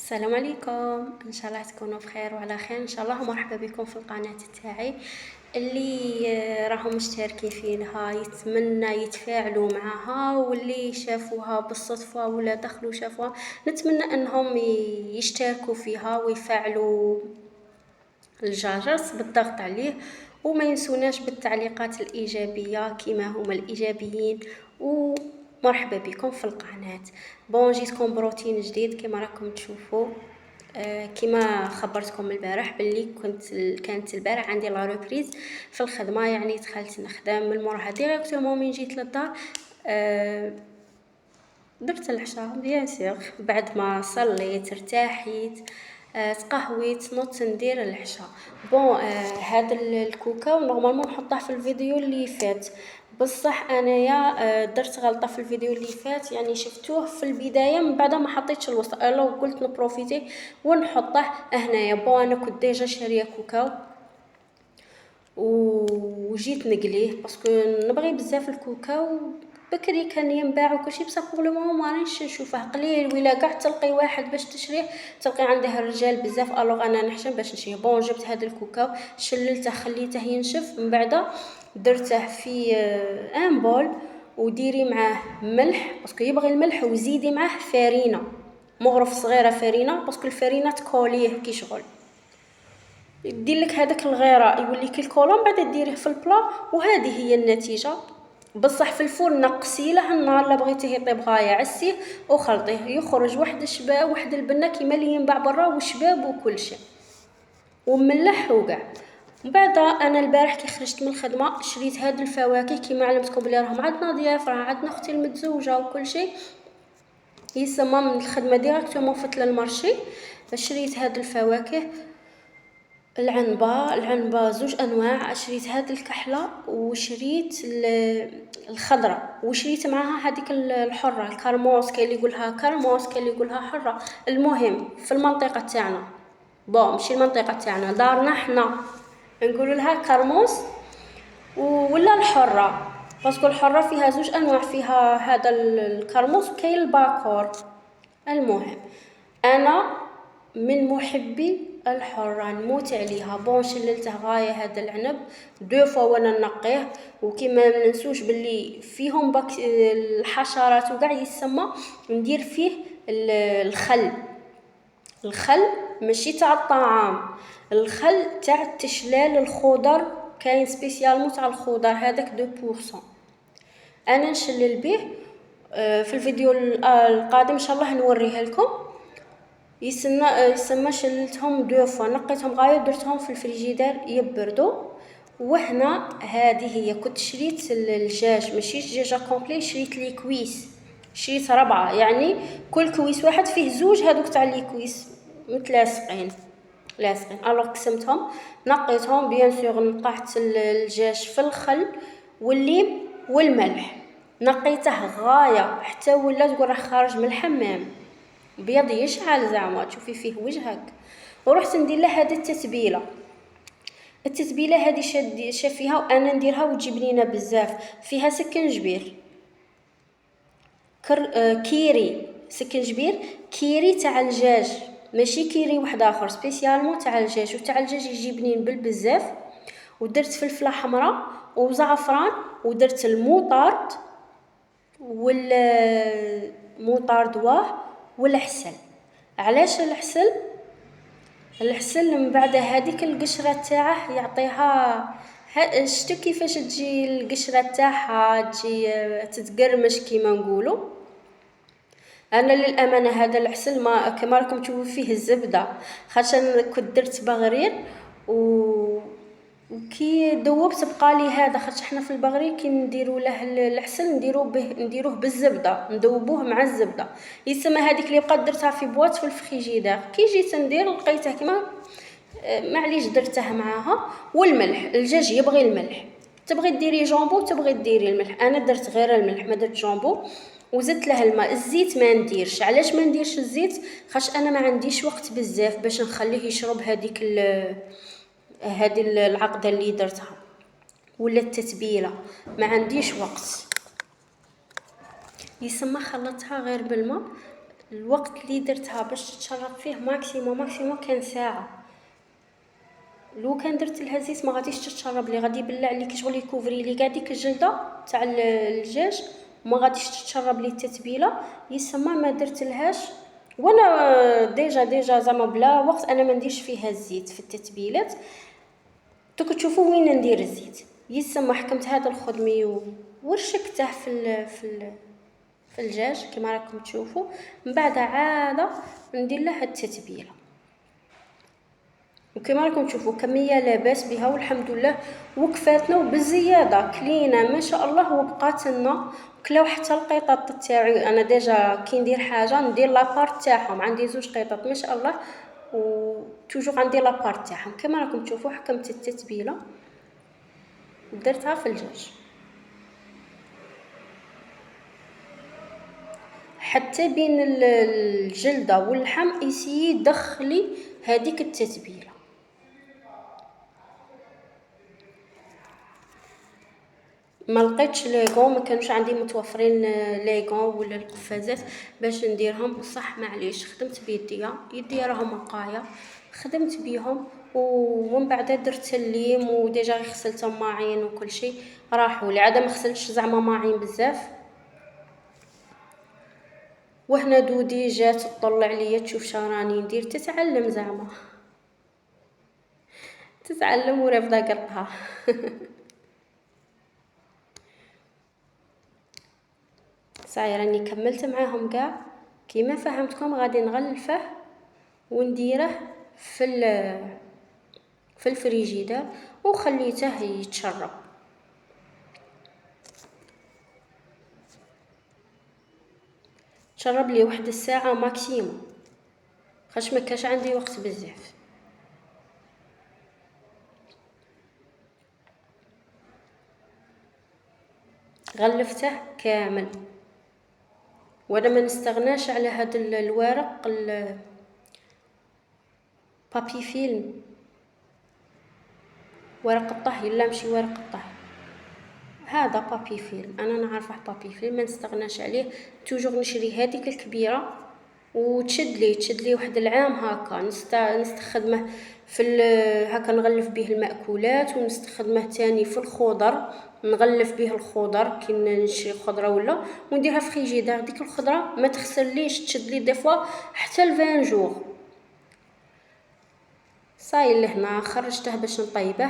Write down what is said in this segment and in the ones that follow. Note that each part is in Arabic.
السلام عليكم، ان شاء الله تكونوا بخير وعلى خير ان شاء الله. ومرحبا بكم في القناه تاعي اللي راهم مشتركين فيها يتمنى يتفاعلوا معها، واللي شافوها بالصدفه ولا دخلوا شافوها نتمنى انهم يشتركوا فيها ويفعلوا الجرس بالضغط عليه، وما ينسوناش بالتعليقات الإيجابية كما هما الإيجابيين. ومرحبا بكم في القناة. جيتكم بروتين جديد كما راكم تشوفوا. كما خبرتكم البارح باللي كانت البارح عندي لا ريبريز في الخدمه، يعني دخلت نخدم من موراها ديريكتومون من جيت للدار. درت العشاء بيان سيغ، بعد ما صليت ارتاحيت، تقهويت نوضت ندير العشاء. هذا الكوكاو نورمالمون نحطه في الفيديو اللي فات، بصح انايا درت غلطه في الفيديو اللي فات، يعني شفتوه في البدايه من بعد ما حطيتش الوسط، لو قلت نبروفيتي ونحطه هنايا. انا كنت ديجا شاريه كوكاو وجيت نقليه باسكو نبغي بزاف الكوكاو. بكري كان ينباع وكلشي، بصح بور لو مومون مانيش نشوفه قليل، ولا كاع تلقي واحد باش تشريه تلقي عنده الرجال بزاف. الوغ انا نحشم باش نشريه. جبت هذا الكوكاو شللته خليته ينشف، من بعد درته في ان بول، وديري معاه ملح باسكو يبغي الملح، وزيدي معاه فرينه مغرف صغيره، فرينه باسكو الفرينه تكوليه كي شغل يدير لك هذاك الغيره يولي كي الكولون، بعد ديريه في البلا وهذه هي النتيجه. بصح في الفرن نقصي له النار، لا بغيتيه يطيب غايه عسيه وخلطيه يخرج واحد الشباب، واحد البنه كيما اللي ينباع برا وشباب وكل شيء وملح وكاع. من بعد انا البارح كي خرجت من الخدمه شريت هاد الفواكه كيما علمتكم بلي راهم عندنا ضياف، راه عندنا اختي المتزوجه وكل شيء، يسمى من الخدمه ديريكتومون فت للمارشي. شريت هاد الفواكه، العنبة زوج انواع، شريت هاد الكحله وشريت الخضراء، وشريت معاها هذيك الحره الكرموس، كاين اللي يقولها كرموس كاين اللي يقولها حره. المهم في المنطقه تاعنا ماشي المنطقه تاعنا، دارنا حنا نقول لها كرموس ولا الحره، باسكو الحره فيها زوج انواع، فيها هذا الكرموس وكاين الباكور. المهم انا من محبي الحرة نموت عليها. شللته غاية هذا العنب دو فوا وانا نقيه، وكما ننسوش باللي فيهم الحشرات وقاع يسمى ندير فيه الخل ماشي تاع الطعام، الخل تاع تشلال الخضر، كاين سبيسيالمو تاع الخضر هذاك 2%. انا نشلل به في الفيديو القادم ان شاء الله نوريه لكم. يسمى شللتهم دو فوا، نقيتهم غايه درتهم في الفريجيدير يبردوا. وهنا هذه هي كنت شريت الدجاج، ماشي دجاجه كومبلي، شريت لي كويس، شريت 4، يعني كل كويس واحد فيه زوج هذوك تاع لي كويس متلاصقين لاصقين. الوغ قسمتهم نقيتهم بيان سور، نقعت الدجاج في الخل والليم والملح، نقيته غايه حتى ولا تقول راه خارج من الحمام بيض يشعل زعما تشوفي فيه وجهك. ورحت ندير له هذه التتبيله هذه شاد فيها، وانا نديرها وتجيب لينا بزاف. فيها سكنجبير كيري، سكنجبير كيري تاع الدجاج، ماشي كيري واحد اخر، سبيسيالمون تاع الدجاج، وتاع الدجاج يجي بنين بالبزاف. ودرت فلفله حمراء وزعفران، ودرت الموطارد والموطارد والعسل. علاش العسل من بعد هذيك القشره تاعه يعطيها شتو كيفاش تجي القشره تاعها تجي تتقرمش كيما نقولوا. انا للامانه هذا العسل ما كما راكم تشوفوا فيه الزبده، خاطر كنت درت بغرير وكي دوبت بقى لي هذا، خاطر حنا في البغرير كي نديروا له العسل نديروه بالزبده، ندوبوه مع الزبده. يسمى هذيك اللي بقات درتها في بواط في الفريجيدير، كي جيت ندير لقيتها كما معليش درتها معاها. والملح، الدجاج يبغي الملح، تبغي ديري جامبو تبغي ديري الملح، انا درت غير الملح ما درت جامبو. وزدت له الماء. الزيت ما نديرش. علاش ما نديرش الزيت؟ خاطر انا ما عنديش وقت بزاف باش نخليه يشرب هذه العقده اللي درتها ولا التتبيله، ما عنديش وقت. يسمى خلطتها غير بالماء الوقت اللي درتها باش تتشرب فيه ماكسيموم كان ساعه. لو كان درت لها زيت ما غاديش تتشرب لي، غادي يبلع لي شغل يكوفري لي كاع ديك الجلده تاع الدجاج وما غاديش تتشرب لي التتبيله. يسمى ما درت لهاش. وانا ديجا زعما بلا وقت انا ما نديرش فيها الزيت في التتبيلات. دوك تشوفوا وين ندير الزيت. يسمى حكمت هذا الخدمي ورشكته في الدجاج كما راكم تشوفوا. من بعد عاده ندير لها التتبيله وكما راكم تشوفوا كميه لاباس بها والحمد لله وكفاتنا وبالزياده كلينا ما شاء الله وبقات لنا. كلاو حتى القيطات تاعي انا ديجا كي ندير حاجه ندير لابارت تاعهم. عندي زوج قيطات ما شاء الله وتوجور عندي لابارت تاعهم. كما راكم تشوفوا حكمت التتبيله ودرتها في الدجاج حتى بين الجلده واللحم يسيي دخلي هذيك التتبيله. ما لقيتش ليغون، ما كانوش عندي متوفرين ليغون ولا القفازات باش نديرهم بصح معليش خدمت يدي راهم نقايه خدمت بيهم. ومن بعد درت الليم وديجا غسلت ماعين وكل شيء راحوا لي. عاد ما غسلتش زعما ماعين بزاف. وهنا دودي جات تطلع عليا تشوف شراني ندير تتعلم زعما تتعلم ورافضه قلبها. صاير راني كملت معاهم كاع كيما فهمتكم. غادي نغلفه ونديره في الفريجيدار وخليته يتشرب. تشرب لي واحد الساعه ماكسيموم خاش ما كاش عندي وقت بزاف. غلفته كامل وانا ما نستغناش على هذا الورق بابي فيلم ورق الطهي. لا ماشي ورق الطهي هذا بابي فيلم. انا نعرف واحد بابي فيلم ما نستغناش عليه. توجور نشري هذيك الكبيره وتشد لي واحد العام هكا نستخدمه في هكا نغلف به المأكولات ونستخدمه تاني في الخضر نغلف به الخضر كي نشري خضره ولا ونديرها في فريجيدار. ديك الخضره ما تخسرليش تشد لي دفوا حتى 20 جور. صاير لهنا خرجته باش نطيبه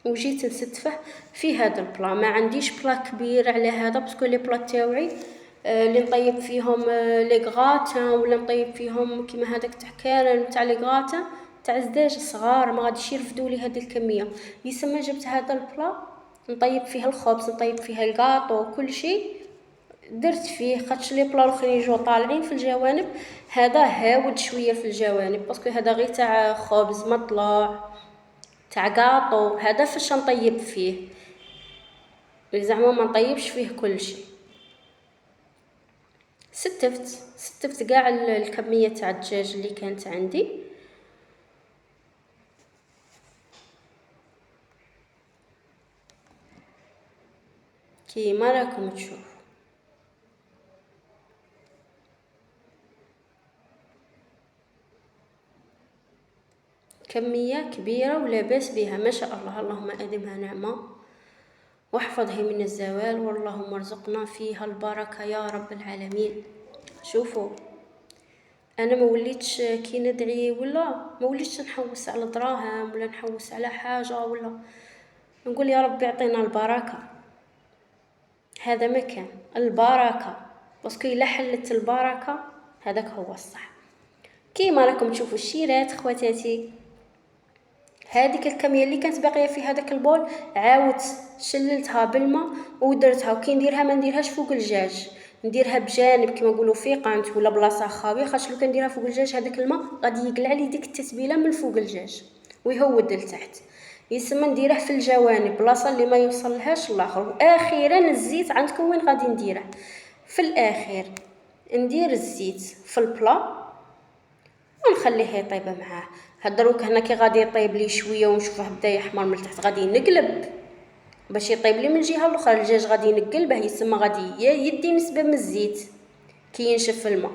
وجيت نستفه في هذا البلا. ما عنديش بلا كبير على هذا باسكو لي بلا تاوعي اللي نطيب فيهم لي غراتان ولا نطيب فيهم كيما هذاك تاع كارن تاع لي غراتان تاع زداج صغار ما غاديش يرفدوا لي هذه الكميه. يسمى جبت هذا البلا نطيب فيه الخبز نطيب فيه الكاطو كل شيء درت فيه. خاطش لي بلا الاخرين يجوا طالعين في الجوانب هذا هاود شويه في الجوانب باسكو هذا غير تاع خبز مطلع تاع كاطو. هذا فاش نطيب فيه زعما ما نطيبش فيه كل شيء. ستفت كاع الكميه تاع الدجاج اللي كانت عندي. كيما راكم تشوفوا كميه كبيره ولا باس بها ما شاء الله. اللهم ادمها نعمه واحفظها من الزوال واللهم ارزقنا فيها البركه يا رب العالمين. شوفوا انا ما وليتش كي ندعي ولا ما وليتش نحوس على دراهم ولا نحوس على حاجه ولا نقول يا رب يعطينا البركه. هذا مكان البركه باسكو الا حلت البركه هذاك هو الصح. كيما راكم تشوفوا الشيرات خواتاتي هذيك الكميه اللي كانت باقيه في هذاك البول عاودت شللتها بالماء ودرتها. وكي نديرها ما نديرهاش فوق الدجاج نديرها بجانب كما نقولوا في قانت ولا بلاصه خاويه. خاطر لو كان نديرها فوق الدجاج هذاك الماء غادي يقلع لي ديك التتبيله من فوق الدجاج ويهود لتحت. يسمى نديره في الجوانب بلاصه اللي ما يوصلهاش الاخر. واخيرا الزيت عندكم وين غادي نديره في الاخير. ندير الزيت في البلا ونخليه يطيب معاه. هدروك هنا كي غادي يطيب لي شويه ونشوفه بدا يحمر من تحت غادي نقلب باش يطيب لي من الجهه الاخرى. الدجاج غادي ينقل به يسمى غادي يدي نسبه من الزيت كي ينشف الماء.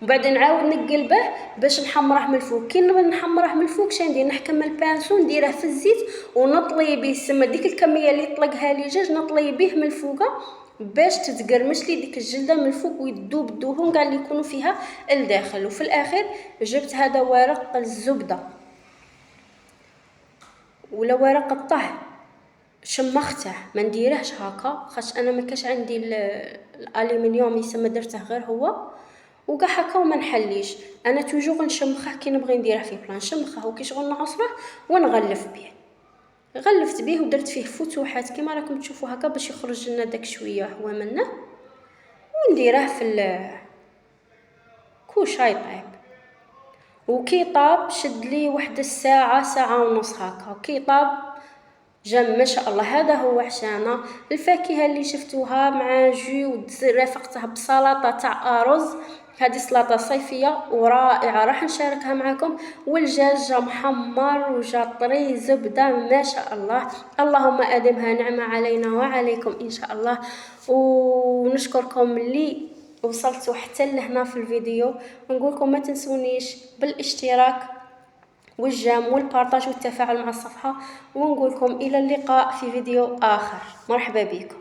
وبعدين نعاود نقلبه باش نحمره من الفوق. كي نبغي نحمره من الفوق شندير؟ نحكم البانسو نديره في الزيت ونطلي به السما ديك الكميه اللي طلقها لي دجاج نطلي به من الفوق باش تتقرمش لي ديك الجلده من الفوق ويذوب الدهون كاع اللي يكونوا فيها الداخل. وفي الاخر جبت هذا ورق الزبده ولا ورق الطهي شمخته، ما نديرهش هكا خاطش انا ما كاش عندي الالومنيوم يسمى، درته غير هو وكاع هكا وما نحليش. انا توجور نشمخه كي نبغي نديره في بلان نشمخه وكي شغل نعصره ونغلف به. غلفت به ودرت فيه فتوحات كيما راكم تشوفوا هكا باش يخرج لنا داك شويه هو منه، ونديره في كوشا يطيب. وكي طاب شد لي واحد الساعه ساعه ونص هكا، وكي طاب جا ما شاء الله. هذا هو عشانه الفاكهه اللي شفتوها مع جو ورافقتها بسلطه تاع ارز. هذه سلطه صيفيه ورائعه راح نشاركها معكم. والدجاج جا محمر وجا طري زبده ما شاء الله. اللهم ادمها نعمه علينا وعليكم ان شاء الله. ونشكركم اللي وصلتوا حتى لهنا في الفيديو، ونقولكم ما تنسونيش بالاشتراك والجام والبارطاج والتفاعل مع الصفحة، ونقولكم إلى اللقاء في فيديو آخر. مرحبا بكم.